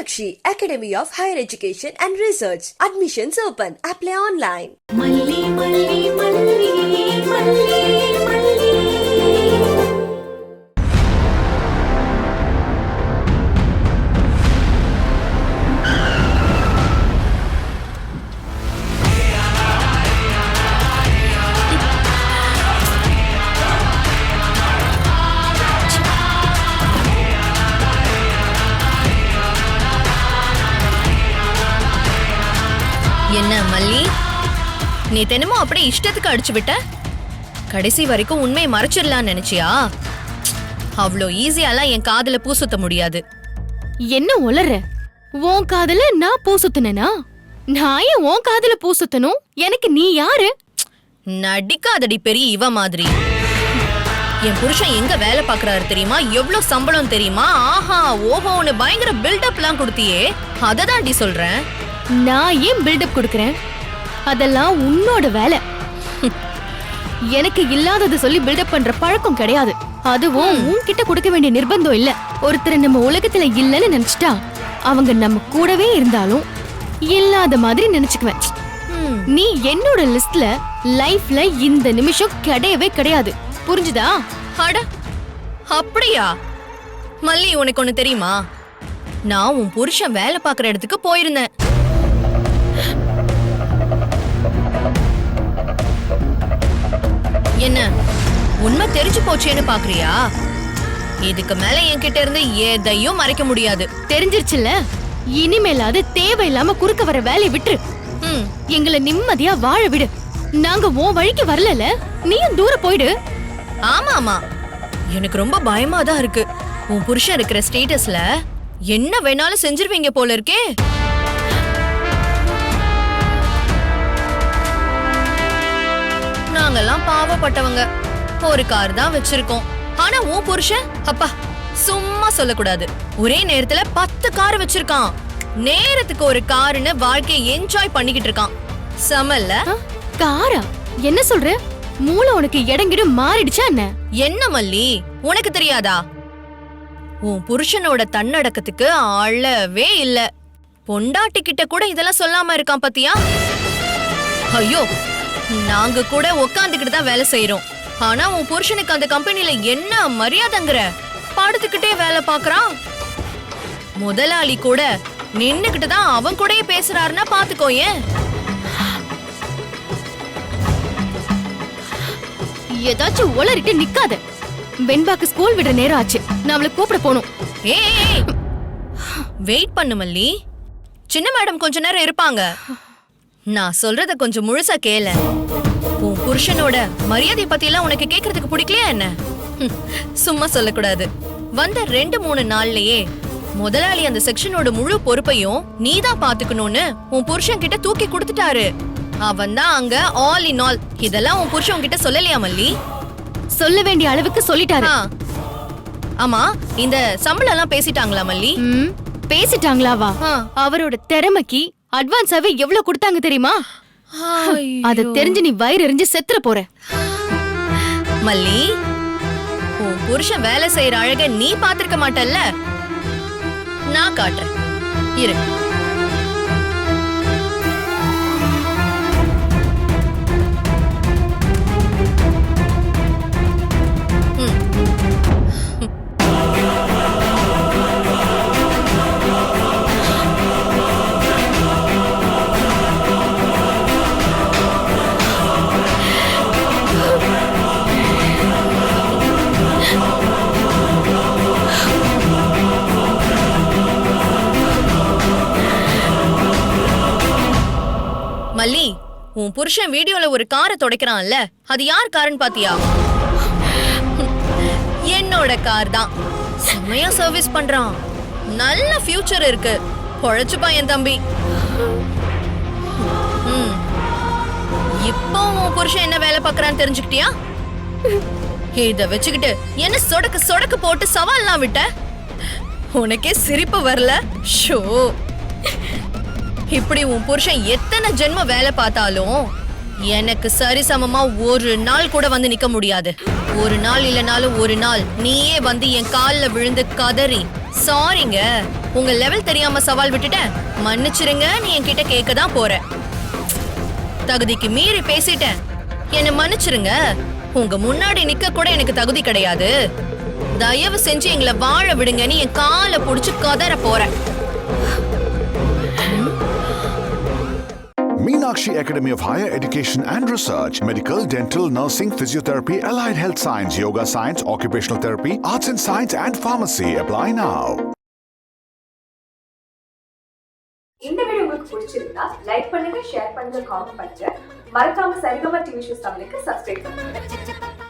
Meenakshi Academy of Higher Education and Research. Admissions open. Apply online. மல்லி மல்லி மல்லி மல்லி மல்லி. என்ன மல்லி, நீ தினமும் அப்படியே இஷ்டத்துக்கு அடிச்சு விட்ட? கடைசி வரைக்கும் உண்மையை மறைச்சிடலாம் நினைச்சியா? அவ்வளோ ஈஸியாலாம் என் காதுல பூ சுத்த முடியாது. என்ன உளற? உன் காதுல நான் பூ சுத்தினா? நான் ஏன் உன் காதுல பூ சுத்தணும்? எனக்கு நீ யாரு? நடிக்காதடி பெரிய இவ மாதிரி. என் புருஷன் எங்க வேலை பாக்குறாரு தெரியுமா? எவ்வளவு சம்பளம் தெரியுமா? ஆஹா ஓஹோன்னு பயங்கர பில்டப்லாம் கொடுத்தியே, அதை தாண்டி சொல்றேன். நான் ஏன் பில்டப் கொடுக்கறேன்? அதெல்லாம் உன்னோட வேலை. எனக்கு இல்லாதது சொல்லி பில்டப் பண்ற பழக்கம் கிடையாது. அதுவும் உன்கிட்ட கொடுக்க வேண்டிய நிர்பந்தம் இல்ல. ஒருத்தர் நம்ம உலகத்துல இல்லன்னு நினைச்சிட்டா அவங்க நம்ம கூடவே இருந்தாலும் இல்லாத மாதிரி நினைச்சுக்குவேன். நீ என்னோட லிஸ்ட்ல லைஃப்ல இந்த நிமிஷம் கிடையவே கிடையாது. புரிஞ்சுதா? அட அப்படியா? மல்லி, உனக்கு ஒண்ணு தெரியுமா? நான் உன் புருஷன் வேலை பாக்குற இடத்துக்கு போயிருந்தேன். என்ன உண்மை தெரிஞ்சு போச்சேன்னு பாக்குறியா? இதுக்கு மேல என்கிட்ட இருந்து எதையும் மறைக்க முடியாது. தெரிஞ்சிருச்சுல, இனிமேலாவது தேவையில்லாம குறுக்க வர வேலையை விட்டுரு. எங்களை நிம்மதியா வாழ விடு. நாங்க உன் வழிக்கு வரல, நீயும் தூரம் போயிடு. ஆமா ஆமா, எனக்கு ரொம்ப பயமா தான் இருக்கு. உன் புருஷன் இருக்கிற ஸ்டேட்டஸ்ல என்ன வேணாலும் செஞ்சிருவீங்க போல இருக்கே. நாங்கெல்லாம் பாவப்பட்டவங்க, ஒரு கார் தான் வச்சிருக்கோம். ஆனா உன் புருஷன் அப்பா சும்மா சொல்லக்கூடாது, ஒரே நேரத்துல 10 கார் வச்சிருக்கான். நேரத்துக்கு ஒரு காருன்னு வாழ்க்கையை என்ஜாய் பண்ணிக்கிட்டு இருக்கான். சமல்ல? காரா? என்ன சொல்ற? மூளை உனக்கு இடங்கிடு மாறிடுச்சா என்ன? என்ன மல்லி, உனக்கு தெரியாதா? உன் புருஷனோட தன்னடக்கத்துக்கு அளவே இல்ல. பொண்டாட்டி கிட்ட கூட இதெல்லாம் சொல்லாம இருக்கான் பாத்தியா? ஐயோ, நாங்க கூட உக்காந்துக்கிட்டு தான் வேலை செய்யறோம். ஆனா உன் புருஷனுக்கு அந்த கம்பெனில என்ன மரியாதைங்கிற? படுத்துக்கிட்டே வேலை பாக்குறான். முதலாளி கூட நின்னுகிட்டு தான் அவன் கூடயே பேசுறாருன்னா பாத்துக்கோ. ஏன் ஏதாச்சும் உளறிட்டு நிக்காத. வெண்பாக்கு ஸ்கூல் விடுற நேரம் ஆச்சு, நான் அவளை கூப்பிட போகணும். ஏய் வெயிட் பண்ணு மல்லி, சின்ன மேடம் கொஞ்ச நேரம் இருப்பாங்க. நான் சொல்றத கொஞ்சம் முழுசா கேள. உன் புருஷனோட மரியாதை பத்தி எல்லாம் உனக்கு கேக்குறதுக்கு பிடிக்கலையா என்ன? சும்மா சொல்லக்கூடாது. வந்த 2-3 நாள்லயே முதலாளி அந்த செக்ஷனோட முழு பொறுப்பையும் நீதான் பாத்துக்கணும்னு உன் புருஷன் கிட்ட தூக்கி கொடுத்துட்டாரு. அவன் தான் அங்க ஆல் இன் ஆல். இதெல்லாம் உன் புருஷன் கிட்ட சொல்லலையா மல்லி? சொல்ல வேண்டிய அளவுக்கு சொல்லிட்டாரு. ஆமா, இந்த சம்பளம் எல்லாம் பேசிட்டாங்களா மல்லி? பேசிட்டாங்களாவா? அவரோட திறமைக்கு அட்வான்ஸாவே எவ்வளவு கொடுத்தாங்க தெரியுமா? அத தெரிஞ்சு நீ வயிறு எரிஞ்சு செத்துற போற. மல்லி, உன் புருஷன் வேலை செய்யற அழக நீ பாத்திருக்க மாட்டல்ல, நான் காட்டுறேன் இரு. மல்லி, உன் புருஷன் வீடியோல ஒரு காரை துடைக்கிறான்ல, அது யார் காருன்னு பாத்தியா? என்னோட கார் தான். செம்மையா சர்வீஸ் பண்றான். நல்ல ஃபியூச்சர் இருக்கு. பொழைச்சுப்பா என் தம்பி. இப்போ உன் புருஷன் என்ன வேலை பாக்குறான்னு தெரிஞ்சுக்கிட்டியா? இத வச்சுக்கிட்டு என்ன சொடக்கு சொடக்கு போட்டு சவால்லாம் விட்ட? உனக்கே சிரிப்பு வரல? ஷோ, இப்படி உன் புருஷன் எத்தனை ஜென்ம வேலை பார்த்தாலும் எனக்கு சரிசமமா ஒரு நாள் கூட வந்து நிக்க முடியாது. ஒரு நாள் இல்லனாலும் ஒரு நாள் நீயே வந்து என் கால்ல விழுந்து கதறி சாரிங்க உங்க லெவல் தெரியாம சவால் விட்டுட்டேன். மன்னிச்சிருங்க, நீ என்கிட்ட கேட்க தான் போற. தகுதிக்கு மீறி பேசிட்டேன், என்ன மன்னிச்சிருங்க. உங்க முன்னாடி நிக்க கூட எனக்கு தகுதி கிடையாது. தயவு செஞ்சு எங்களை வாழ விடுங்க. நீ என் காலை புடிச்சு கதற போற. Meenakshi Academy of Higher Education and Research, Medical, Dental, Nursing, Physiotherapy, Allied Health Science, Yoga Science, Occupational Therapy, Arts and Science and Pharmacy. Apply now. இந்த வீடியோ உங்களுக்கு பிடிச்சிருந்தா லைக் பண்ணுங்க, ஷேர் பண்ணுங்க, காமெண்ட் பண்ணுங்க. மறக்காம சரிகமா டிவி ஷோஸ் தமிழுக்கு subscribe பண்ணுங்க.